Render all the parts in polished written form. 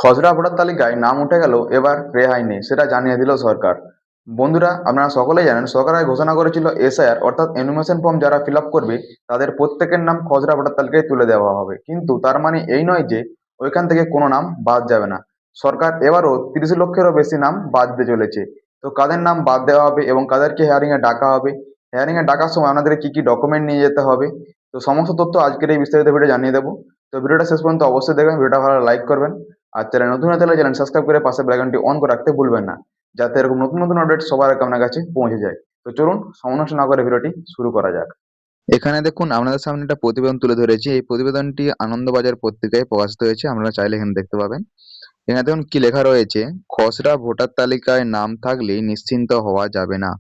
খসড়া ভোটার তালিকায় নাম উঠে গেল, এবার রেহাই নেই, সেটা জানিয়ে দিল সরকার। বন্ধুরা, আপনারা সকলেই জানেন সরকার আগে ঘোষণা করেছিল এসআইআর অর্থাৎ এনুমেশন ফর্ম যারা ফিল আপ করবে তাদের প্রত্যেকের নাম খসড়া ভোটার তালিকায় তুলে দেওয়া হবে। কিন্তু তার মানে এই নয় যে ওইখান থেকে কোনো নাম বাদ যাবে না। সরকার এবারও 30 লক্ষেরও বেশি নাম বাদ দিতে চলেছে। তো কাদের নাম বাদ দেওয়া হবে এবং কাদেরকে হেয়ারিং এ ডাকা হবে, হেয়ারিং এ ডাকার সময় আপনাদের কি কি ডকুমেন্ট নিয়ে যেতে হবে, তো সমস্ত তথ্য আজকের এই বিস্তারিত ভিডিও জানিয়ে দেবো। তো ভিডিওটা শেষ পর্যন্ত অবশ্যই দেখবেন, ভিডিওটা ভালো লাইক করবেন। আর চ্যানেল নতুন হলে চ্যানেল সাবস্ক্রাইব করে পাশে বেল আইকনটি অন করে রাখতে ভুলবেন না, যাতে এরকম নতুন নতুন আপডেট সবার আগে আপনার কাছে পৌঁছে যায়। তো চলুন সময় নষ্ট না করে ভিডিওটি শুরু করা যাক। এখানে দেখুন আপনাদের সামনে একটা প্রতিবেদন তুলে ধরেছি। এই প্রতিবেদনটি আনন্দবাজার পত্রিকায় প্রকাশিত হয়েছে, আপনারা চাইলে এখানে দেখতে পাবেন। এখানে দেখুন কি লেখা রয়েছে: খসড়া ভোটার তালিকায় নাম থাকলেই নিশ্চিন্ত হওয়া যাবে না,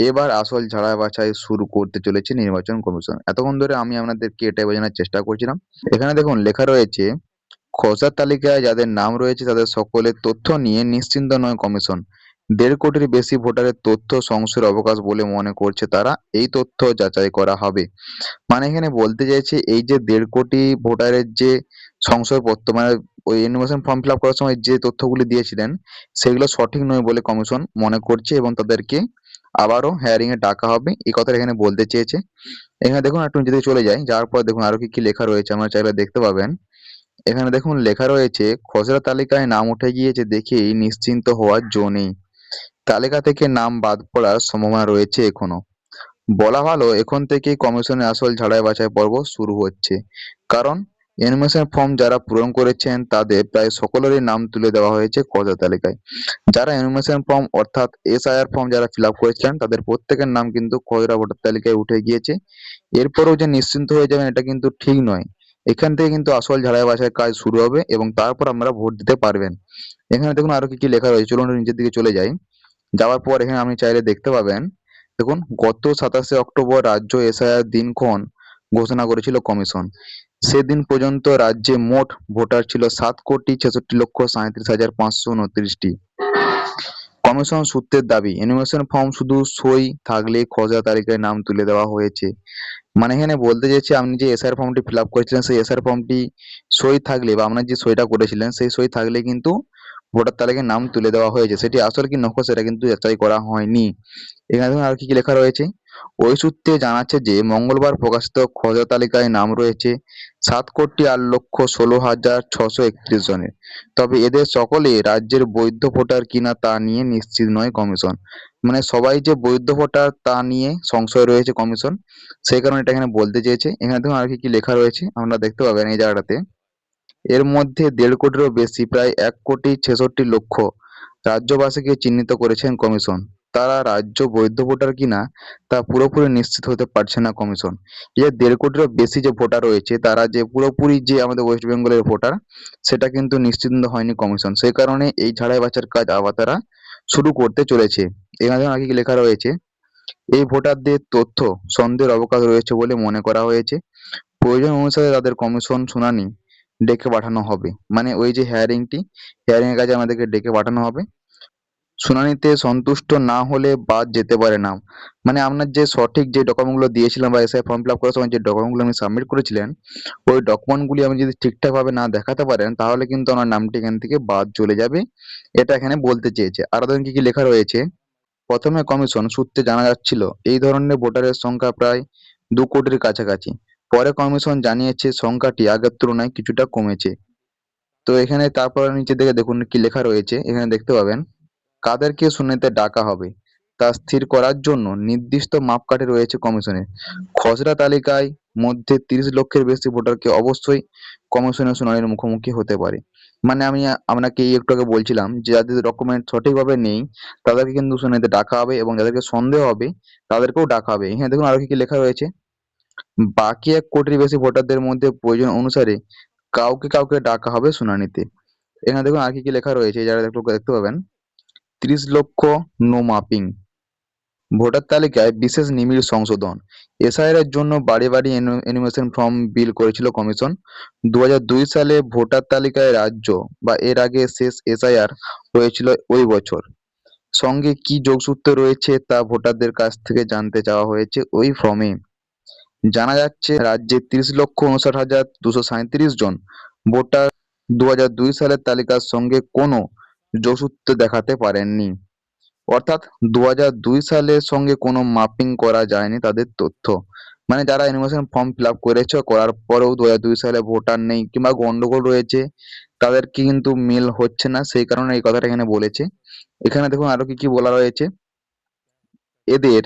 এবার আসল ঝাড়াই বাছাই শুরু করতে চলেছে নির্বাচন কমিশন। এতক্ষণ ধরে আমি আপনাদেরকে এটাই বোঝানোর চেষ্টা করছিলাম। এখানে দেখুন লেখা রয়েছে, খসড়া তালিকায় যাদের নাম রয়েছে তাদের সকলের তথ্য নিয়ে নিশ্চিন্ত নয় কমিশন। 1.5 কোটির বেশি ভোটারের তথ্য সংশয়ের অবকাশ বলে মনে করছে তারা, এই তথ্য যাচাই করা হবে। মানে এখানে বলতে চাইছে এই যে 1.5 কোটি ভোটারের যে শংসাপত্র, মানে ওই এনুমেশন ফর্ম ফিল আপ করার সময় যে তথ্যগুলি দিয়েছিলেন সেগুলো সঠিক নয় বলে কমিশন মনে করছে এবং তাদেরকে আবারও হেয়ারিং এ ডাকা হবে, এই কথাটা এখানে বলতে চেয়েছে। এখানে দেখুন একটু নিচে দিকে চলে যাই, যাওয়ার পর দেখুন আরো কি কি লেখা রয়েছে, আমরা চাইলে দেখতে পাবেন। এখানে দেখুন লেখা রয়েছে, খসড়া তালিকায় নাম উঠে গিয়েছে দেখেই নিশ্চিন্ত হওয়ার জো নেই, তালিকা থেকে নাম বাদ পড়ার সম্ভাবনা রয়েছে এখনো। বলা ভালো এখন থেকেই কমিশনের আসল ঝাড়াই বাছাই পর্ব শুরু হচ্ছে, কারণ এনুমেশন ফর্ম যারা পূরণ করেছেন তাদের প্রায় সকলেরই নাম তুলে দেওয়া হয়েছে খসড়া তালিকায়। যারা এনুমেশন ফর্ম অর্থাৎ এসআইআর ফর্ম যারা ফিল আপ করেছিলেন তাদের প্রত্যেকের নাম কিন্তু খসড়া ভোটার তালিকায় উঠে গিয়েছে। এরপরেও যে নিশ্চিন্ত হয়ে যাবেন এটা কিন্তু ঠিক নয়। এখান থেকে কিন্তু আসল ঝাড়াই বাছাই কাজ শুরু হবে এবং তারপর আপনারা ভোট দিতে পারবেন। এখানে দেখুন আরো কি কি লেখা রয়েছে, চলুন নিচের দিকে চলে যাই। যাওয়ার পর এখানে আপনি চাইলে দেখতে পাবেন, দেখুন গত 27শে অক্টোবর রাজ্য এসআইআর দিনক্ষণ ঘোষণা করেছিল কমিশন। সেদিন পর্যন্ত রাজ্যে মোট ভোটার ছিল 7,66,37,529টি। কমিশন সূত্রের দাবি, এনুমেশন ফর্ম শুধু সই থাকলে খসড়া তালিকায় নাম তুলে দেওয়া হয়েছে। মানে এখানে বলতে চাইছি আপনি যে এসআইআর ফর্মটি ফিল আপ করেছিলেন সেই এসআইআর ফর্মটি সই থাকলে বা আপনার যে সইটা করেছিলেন সেই সই থাকলে কিন্তু ভোটার তালিকায় নাম তুলে দেওয়া হয়েছে, সেটি আসল কি নকল সেটা কিন্তু যাচাই করা হয়নি। এখানে দেখুন আর কি কি লেখা রয়েছে, ওই সূত্রে জানাচ্ছে যে মঙ্গলবার প্রকাশিত খসড়া তালিকায় নাম রয়েছে 7,08,16,631 জনের। তবে এদের সকলে রাজ্যের বৈধ ভোটার কিনা তা নিয়ে নিশ্চিত নয় কমিশন। মানে সবাই যে বৈধ ভোটার তা নিয়ে সংশয় রয়েছে কমিশন, সেই কারণে এটা এখানে বলতে চেয়েছে। এখানে দেখুন আর কি কি লেখা রয়েছে আপনারা দেখতে পাবেন এই জায়গাটাতে। এর মধ্যে 1.5 কোটিরও বেশি প্রায় 1,66,00,000 রাজ্যবাসীকে চিহ্নিত করেছেন কমিশন। তারা রাজ্য বৈধ ভোটার কিনা তা পুরোপুরি নিশ্চিত হতে পারছে না কমিশন। এই যে 1.5 কোটিরও বেশি যে ভোটার রয়েছে তারা যে পুরোপুরি যে আমাদের ওয়েস্ট বেঙ্গলের ভোটার সেটা কিন্তু নিশ্চিত হয়নি কমিশন, সেই কারণে এই ঝাড়াই বাছার কাজ আবার তারা শুরু করতে চলেছে। এখানে দেখুন আর কি কি লেখা রয়েছে, এই ভোটারদের তথ্য সন্দেহের অবকাশ রয়েছে বলে মনে করা হয়েছে। প্রয়োজন অনুসারে তাদের কমিশন শুনানি ডেকে পাঠানো হবে। মানে ওই যে হেয়ারিং এর কাজে আমাদেরকে ডেকে পাঠানো হবে। শুনানিতে সন্তুষ্ট না হলে বাদ যেতে পারে নাম। মানে আপনার যে সঠিক যে ডকুমেন্ট গুলো দিয়েছিলেন বা এসআই ফর্ম ফিল আপ করার সময় যে ডকুমেন্ট গুলো আপনি সাবমিট করেছিলেন ওই ডকুমেন্ট গুলি আপনি যদি ঠিকঠাক ভাবে না দেখাতে পারেন তাহলে কিন্তু আপনার নামটি এখান থেকে বাদ চলে যাবে, এটা এখানে বলতে চেয়েছে। আরো দেখুন কি কি লেখা রয়েছে, প্রথমে কমিশন সূত্রে জানা যাচ্ছিল এই ধরনের ভোটারের সংখ্যা প্রায় 2 কোটির কাছাকাছি। পরে কমিশন জানিয়েছে সংখ্যাটি আগের তুলনায় কিছুটা কমেছে। তো এখানে তারপরে নিচের দিকে দেখুন কি লেখা রয়েছে, এখানে দেখতে পাবেন কাদেরকে শুনানিতে ডাকা হবে তা স্থির করার জন্য নির্দিষ্ট মাপকাঠি রয়েছে কমিশনের। খসড়া তালিকায় মধ্যে 30 লক্ষের বেশি ভোটারকে অবশ্যই কমিশনের শুনানির মুখোমুখি হতে পারে। মানে আমি আপনাকে এই একটু আগে বলছিলাম যে যাদের ডকুমেন্ট সঠিকভাবে নেই তাদেরকে কিন্তু শুনানিতে ডাকা হবে এবং যাদেরকে সন্দেহ হবে তাদেরকেও ডাকা হবে। এখানে দেখুন আরো কি কি লেখা রয়েছে, বাকি 1 কোটির বেশি ভোটারদের মধ্যে প্রয়োজন অনুসারে কাউকে কাউকে ডাকা হবে শুনানিতে। এখানে দেখুন আর কি কি লেখা রয়েছে, যারা দেখতে পাবেন 30 লক্ষ নো মাপিং, ভোটার তালিকায় বিশেষ নিবিড় সংশোধন। এসআইআর এর জন্য বাড়ি বাড়ি এনুমেশন ফর্ম বিল করেছিল কমিশন। 2002 সালে ভোটার তালিকায় রাজ্য বা এর আগে শেষ এসআইআর হয়েছিল ওই বছর। সঙ্গে কি যোগসূত্র রয়েছে তা ভোটারদের কাছ থেকে জানতে চাওয়া হয়েছে ওই ফর্মে। জানা যাচ্ছে রাজ্যে 30,59,237 জন ভোটার 2002 সালের তালিকার সঙ্গে কোনো যোগসূত্র দেখাতে পারেননি। অর্থাৎ 2002 সালের সঙ্গে কোনো মাপিং করা যায়নি তাদের তথ্য। মানে যারা এনিমেশন ফর্ম ফিল আপ করেছে, করার পরেও 2002 সালে ভোটার নেই কিংবা গন্ডগোল রয়েছে, তাদের কিন্তু মিল হচ্ছে না, সেই কারণে এই কথাটা এখানে বলেছে। এখানে দেখুন আরো কি কি বলা রয়েছে। এদের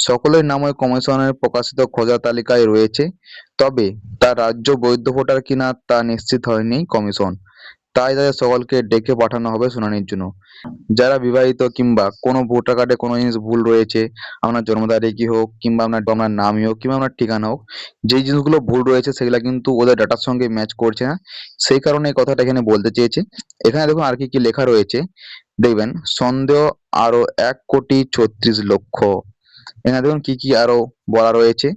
সকলের নাম ওই কমিশনের প্রকাশিত খসড়া তালিকায় রয়েছে, তবে তার রাজ্য বৈধ ভোটার কিনা তা নিশ্চিত হয়নি কমিশন। তাই তাদের সকলকে ডেকে পাঠানো হবে শুনানির জন্য। যারা বিবাহিত কিংবা কোনো ভোটার কার্ডে কোনো জিনিস ভুল রয়েছে, আপনার জন্ম তারিখই হোক কিংবা আপনার নামই হোক কিংবা আপনার ঠিকানা হোক, যেই জিনিসগুলো ভুল রয়েছে সেগুলা কিন্তু ওদের ডাটার সঙ্গে ম্যাচ করছে না, সেই কারণে এই কথাটা এখানে বলতে চেয়েছে। এখানে দেখুন আর কি কি লেখা রয়েছে, দেখবেন সন্দেহ আরো 1,36,00,000। এখানে দেখুন কি কি আরো বলা রয়েছে।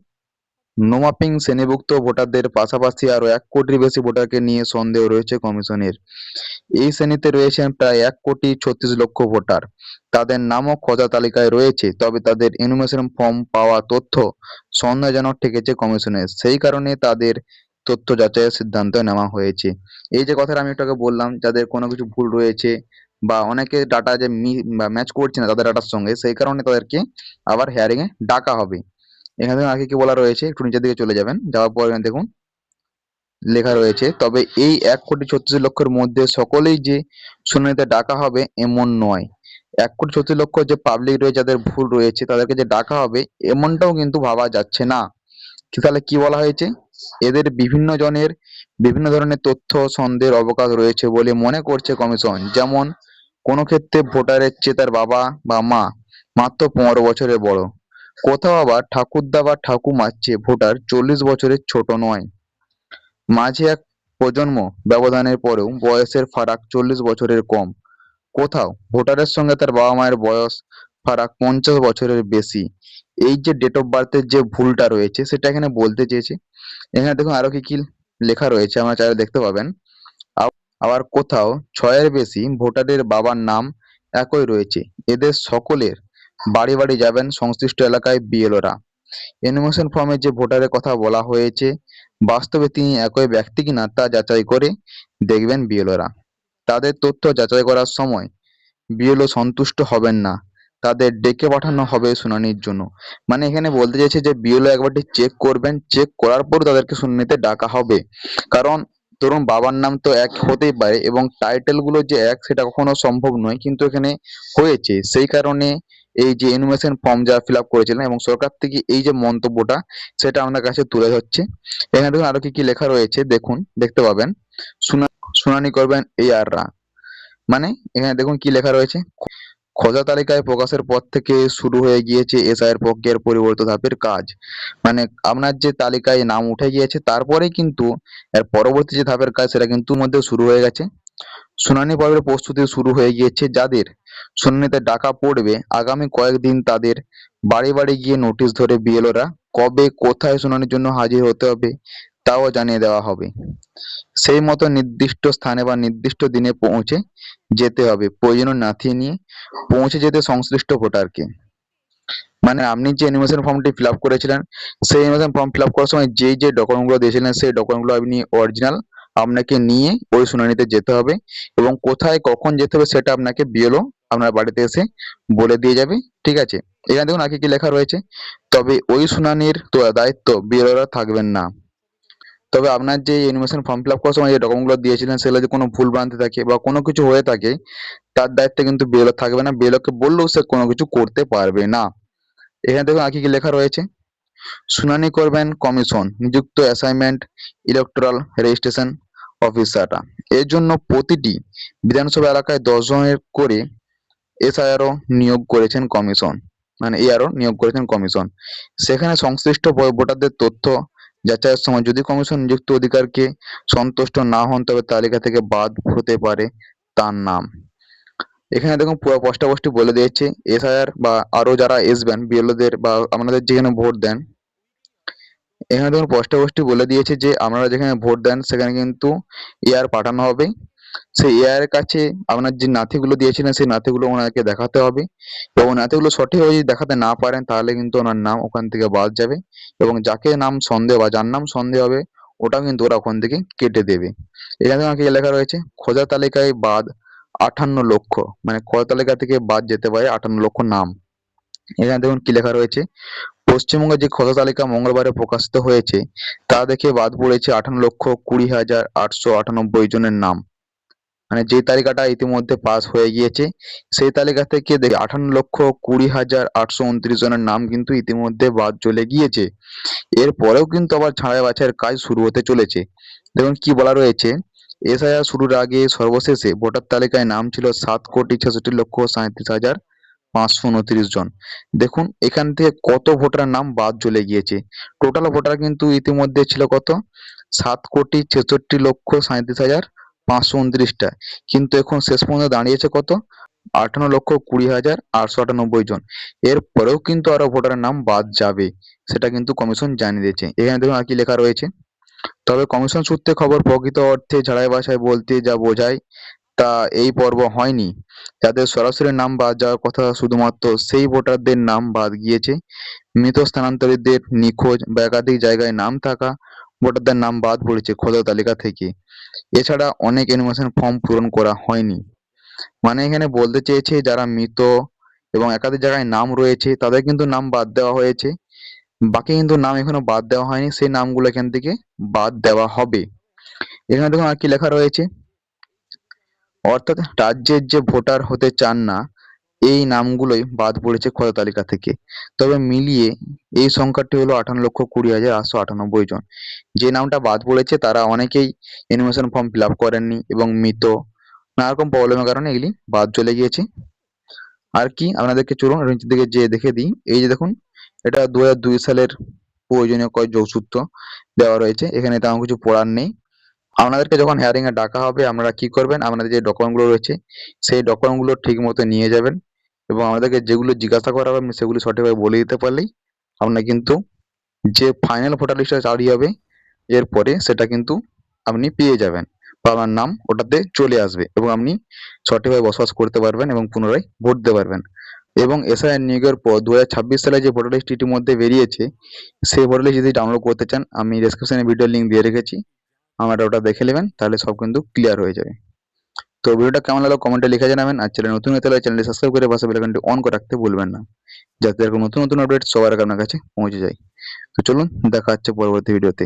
নো মাপিং শ্রেণীভুক্ত ভোটারদের পাশাপাশি আরো 1 কোটির বেশি ভোটারকে নিয়ে সন্দেহ রয়েছে কমিশনের। এই শ্রেণীতে রয়েছেন প্রায় 1,36,00,000 ভোটার। তাদের নামও খসড়া তালিকায় রয়েছে, তবে তাদের এনুমেশন ফর্ম পাওয়া তথ্য সন্দেহজনক ঠেকেছে কমিশনের। সেই কারণে তাদের তথ্য যাচাইয়ের সিদ্ধান্ত নেওয়া হয়েছে। এই যে কথাটা আমি একটু আগে বললাম, যাদের কোনো কিছু ভুল রয়েছে বা অনেকে ডাটা যে ম্যাচ করছে না তাদের ডাটার সঙ্গে, সেই কারণে তাদেরকে আবার হেয়ারিং এ ডাকা হবে। এখানে দেখুন আগে কি বলা রয়েছে, একটু নিচের দিকে চলে যাবেন, যাওয়ার পর এখানে দেখুন লেখা রয়েছে, তবে এই 1,36,00,000 মধ্যে সকলেই যে শুনানিতে ডাকা হবে এমন নয়। 1,36,00,000 যে পাবলিক রয়েছে যাদের ভুল রয়েছে তাদেরকে যে ডাকা হবে এমনটাও কিন্তু ভাবা যাচ্ছে না। তাহলে কি বলা হয়েছে, এদের বিভিন্ন জনের বিভিন্ন ধরনের তথ্য সন্দেহের অবকাশ রয়েছে বলে মনে করছে কমিশন। যেমন কোনো ক্ষেত্রে ভোটারের চেয়ে তার বাবা বা মা মাত্র 15 বছরের বড়, কোথাও আবার ঠাকুরদা বা ঠাকুমার চেয়ে ভোটার 40 বছরের ছোট নয়। মাঝে এক প্রজন্ম ব্যবধানের পরেও বয়সের ফারাক 40 বছরের কম। কোথাও ভোটারের সঙ্গে তার বাবা মায়ের বয়স ফারাক 50 বছরের বেশি। এই যে ডেট অফ বার্থের যে ভুলটা রয়েছে সেটা এখানে বলতে চেয়েছে। এখানে দেখুন আরো কি কি লেখা রয়েছে, আমরা চাইলে দেখতে পাবেন। আবার কোথাও 6-এর বেশি ভোটারের বাবার নাম একই রয়েছে। এদের সকলের বাড়ি বাড়ি যাবেন সংশ্লিষ্ট এলাকায় বিএলওরা। এনুমেশন ফর্মে যে ভোটারের কথা বলা হয়েছে বাস্তবে তিনি একই ব্যক্তি কিনা তা যাচাই করে দেখবেন বিএলওরা। তাদের তথ্য যাচাই করার সময় বিএলও সন্তুষ্ট হবেন না, তাদের ডেকে পাঠানো হবে শুনানির জন্য। মানে এখানে বলতে চাইছে যে বিএলও একবারটি চেক করবেন, চেক করার পর তাদেরকে শুনানিতে ডাকা হবে। কারণ ধরুন বাবার নাম তো এক হতেই পারে এবং টাইটেল গুলো যে এক সেটা কখনো সম্ভব নয়, কিন্তু এখানে হয়েছে, সেই কারণে এই যে এনুমেশন ফর্ম যারা ফিল আপ করেছিলেন এবং সরকার থেকে এই যে মন্তব্যটা সেটা আমাদের কাছে তুলে ধরছে। এখানে দেখুন আরো কি কি লেখা রয়েছে, দেখুন দেখতে পাবেন। শুনানি করবেন এআররা। মানে এখানে দেখুন কি লেখা রয়েছে, খোঁজা তালিকায় প্রকাশের পর থেকে শুরু হয়ে গিয়েছে এসআইয়ের প্রক্রিয়ার পরিবর্তিত ধাপের কাজ। মানে আপনার যে তালিকায় নাম উঠে গিয়েছে তারপরেই কিন্তু এর পরবর্তী যে ধাপের কাজ সেটা কিন্তু মধ্যে শুরু হয়ে গেছে। শুনানি পর্বের প্রস্তুতি শুরু হয়ে গিয়েছে। যাদের শুনানিতে ডাকা পড়বে আগামী কয়েকদিন তাদের বাড়ি বাড়ি গিয়ে নোটিশ ধরে বিএলওরা কবে কোথায় শুনানির জন্য হাজির হতে হবে তাও জানিয়ে দেওয়া হবে। সেই মতো নির্দিষ্ট স্থানে বা নির্দিষ্ট দিনে পৌঁছে যেতে হবে, প্রয়োজনীয় নথি নিয়ে পৌঁছে যেতে সংশ্লিষ্ট ভোটারকে। মানে আপনি যে অ্যানিমেশন ফর্মটি ফিল আপ করেছিলেন সেই অ্যানিমেশন ফর্ম ফিল আপ করার সময় যেই যে ডকুমেন্টগুলো দিয়েছিলেন সেই ডকুমেন্টগুলো আপনি অরিজিনাল আপনাকে নিয়ে ওই শুনানিতে যেতে হবে এবং কোথায় কখন যেতে হবে সেটা আপনাকে বিএলও আপনার বাড়িতে এসে বলে দিয়ে যাবে। ঠিক আছে, এখানে দেখুন আগে কি লেখা রয়েছে, তবে ওই শুনানির তো দায়িত্ব বিএলওরা থাকবেন না। তবে আপনার যে অ্যানিমেশন ফর্ম ফিল আপ করার সময় যে ডকুমেন্টগুলো দিয়েছিলেন সেগুলো যদি কোনো ভুল ভ্রান্তি থাকে বা কোনো কিছু হয়ে থাকে তার দায়িত্বে কিন্তু বিএলও থাকবে না, বিএলওকে বললেও সে কোনো কিছু করতে পারবে না। এখানে দেখুন আগে কি লেখা রয়েছে, শুনানি করবেন কমিশন নিযুক্ত অ্যাসাইনমেন্ট ইলেকটোরাল রেজিস্ট্রেশন অফিসাররা। এর জন্য প্রতিটি বিধানসভা এলাকায় 10 জনের করে এসআইআরও নিয়োগ করেছেন কমিশন, মানে এআরও নিয়োগ করেছেন কমিশন। সেখানে সংশ্লিষ্ট ভোটারদের তথ্য যাচাইয়ের সময় যদি কমিশন নিযুক্ত অধিকারকে সন্তুষ্ট না হন তবে তালিকা থেকে বাদ হতে পারে তার নাম। এখানে দেখুন পুরো স্পষ্টভাবে বলে দিয়েছে এসআইআর বা আরো যারা আসবেন বিএলওদের বা আপনাদের যেখানে ভোট দেন, এখানে দেখুন স্পষ্টভাবে বলে দিয়েছে যে আপনারা যেখানে ভোট দেন সেখানে কিন্তু এআর পাঠানো হবে। সেই এআর এর কাছে আপনার যে নাথিগুলো দিয়েছিলেন সেই নাথিগুলো ওনাকে দেখাতে হবে এবং নাথিগুলো সঠিকভাবে যদি দেখাতে না পারেন তাহলে কিন্তু ওনার নাম ওখান থেকে বাদ যাবে এবং যাকে নাম সন্দেহ বা যার নাম সন্দেহ হবে ওটাও কিন্তু ওরা ওখান থেকে কেটে দেবে। এখানে দেখুন কি লেখা রয়েছে, খোঁজা তালিকায় বাদ 58 লক্ষ, মানে খোঁজা তালিকা থেকে বাদ যেতে পারে 58 লক্ষ নাম। এখানে দেখুন কি লেখা রয়েছে, পশ্চিমবঙ্গে যে খোঁজা তালিকা মঙ্গলবারে প্রকাশিত হয়েছে তা দেখে বাদ পড়েছে 58,20,898 জনের নাম। মানে যে তালিকাটা ইতিমধ্যে পাস হয়ে গিয়েছে সেই তালিকা থেকে 58,20,829 জনের নাম কিন্তু ইতিমধ্যে বাদ চলে গিয়েছে। এরপরেও কিন্তু আবার ছাঁটাই বাছাইয়ের কাজ শুরু হতে চলেছে। দেখুন কি বলা রয়েছে, এসআইআর শুরুর আগে সর্বশেষে ভোটার তালিকায় নাম ছিল 7,66,37,529 জন। দেখুন এখান থেকে কত ভোটারের নাম বাদ চলে গিয়েছে। টোটাল ভোটার কিন্তু ইতিমধ্যে ছিল কত, 7,66,37,529টা, কিন্তু এখন শেষ পর্যন্ত দাঁড়িয়েছে কত, 58,20,898 জন। এরপরেও কিন্তু আরো ভোটারের নাম বাদ যাবে, সেটা কিন্তু কমিশন জানিয়ে দিয়েছে। এখানে দেখুন আর কি লেখা রয়েছে, তবে কমিশন সূত্রে খবর, প্রকৃত অর্থে ঝাড়াই বাছাই বলতে যা বোঝায় তা এই পর্ব হয়নি। যাদের সরাসরি নাম বাদ যাওয়ার কথা শুধুমাত্র সেই ভোটারদের নাম বাদ গিয়েছে। মৃত স্থানান্তরিতদের, নিখোঁজ বা একাধিক জায়গায় নাম থাকা ভোটারদের নাম বাদ পড়েছে খোঁজা তালিকা থেকে। এছাড়া অনেক এনুমারেশন ফর্ম পূরণ করা হয়নি। মানে এখানে বলতে চেয়েছে যারা মৃত এবং একাধিক জায়গায় নাম রয়েছে তাদের কিন্তু নাম বাদ দেওয়া হয়েছে, বাকি কিন্তু নাম এখনো বাদ দেওয়া হয়নি, সেই নামগুলো এখান থেকে বাদ দেওয়া হবে। এখানে দেখুন আর কি লেখা রয়েছে, অর্থাৎ রাজ্যের যে ভোটার হতে চান না এই নামগুলোই বাদ পড়েছে খোঁজা তালিকা থেকে। তবে মিলিয়ে এই সংখ্যাটি হলো 58,20,898 জন। যে নামটা বাদ পড়েছে তারা অনেকেই এনুমারেশন ফর্ম ফিল আপ করেননি এবং মৃত, নানা রকম প্রবলেমের কারণে এগুলি বাদ চলে গিয়েছে। আর কি আপনাদেরকে চলুন নিচের দিকে যে দেখে দিই, এই যে দেখুন এটা 2002 সালের প্রয়োজনীয় কয়েক যোগসূত্র দেওয়া রয়েছে, এখানে তেমন কিছু পড়ার নেই। আপনাদেরকে যখন হেয়ারিং এ ডাকা হবে আপনারা কি করবেন, আপনাদের যে ডকুমেন্ট গুলো রয়েছে সেই ডকুমেন্ট গুলো ঠিক মতো নিয়ে যাবেন এবং আমাদেরকে যেগুলো জিজ্ঞাসা করা হবে সেগুলো সঠিকভাবে বলে দিতে পারলেই আপনার কিন্তু যে ফাইনাল ভোটার লিস্টটা জারি হবে এরপরে সেটা কিন্তু আপনি পেয়ে যাবেন বা আপনার নাম ওটাতে চলে আসবে এবং আপনি সঠিকভাবে বসবাস করতে পারবেন এবং পুনরায় ভোট দিতে পারবেন। এবং এসআইআর নিয়োগের পর 2026 সালে যে ভোটার লিস্ট ইতিমধ্যে বেরিয়েছে সেই ভোটার লিস্ট যদি ডাউনলোড করতে চান আমি ডেসক্রিপশনে ভিডিও লিঙ্ক দিয়ে রেখেছি, আপনারা ওটা দেখে নেবেন, তাহলে সব কিন্তু ক্লিয়ার হয়ে যাবে। তো ভিডিওটা কেমন লাগলো কমেন্টে লিখে জানাবেন, আর চ্যানেল নতুন হতে হলে চ্যানেলটি সাবস্ক্রাইব করে পাশে বেল আইকনটি অন করে রাখতে ভুলবেন না, যাতে এরকম নতুন নতুন আপডেট সবার আগে আপনার কাছে পৌঁছে যায়। তো চলুন দেখা হচ্ছে পরবর্তী ভিডিওতে।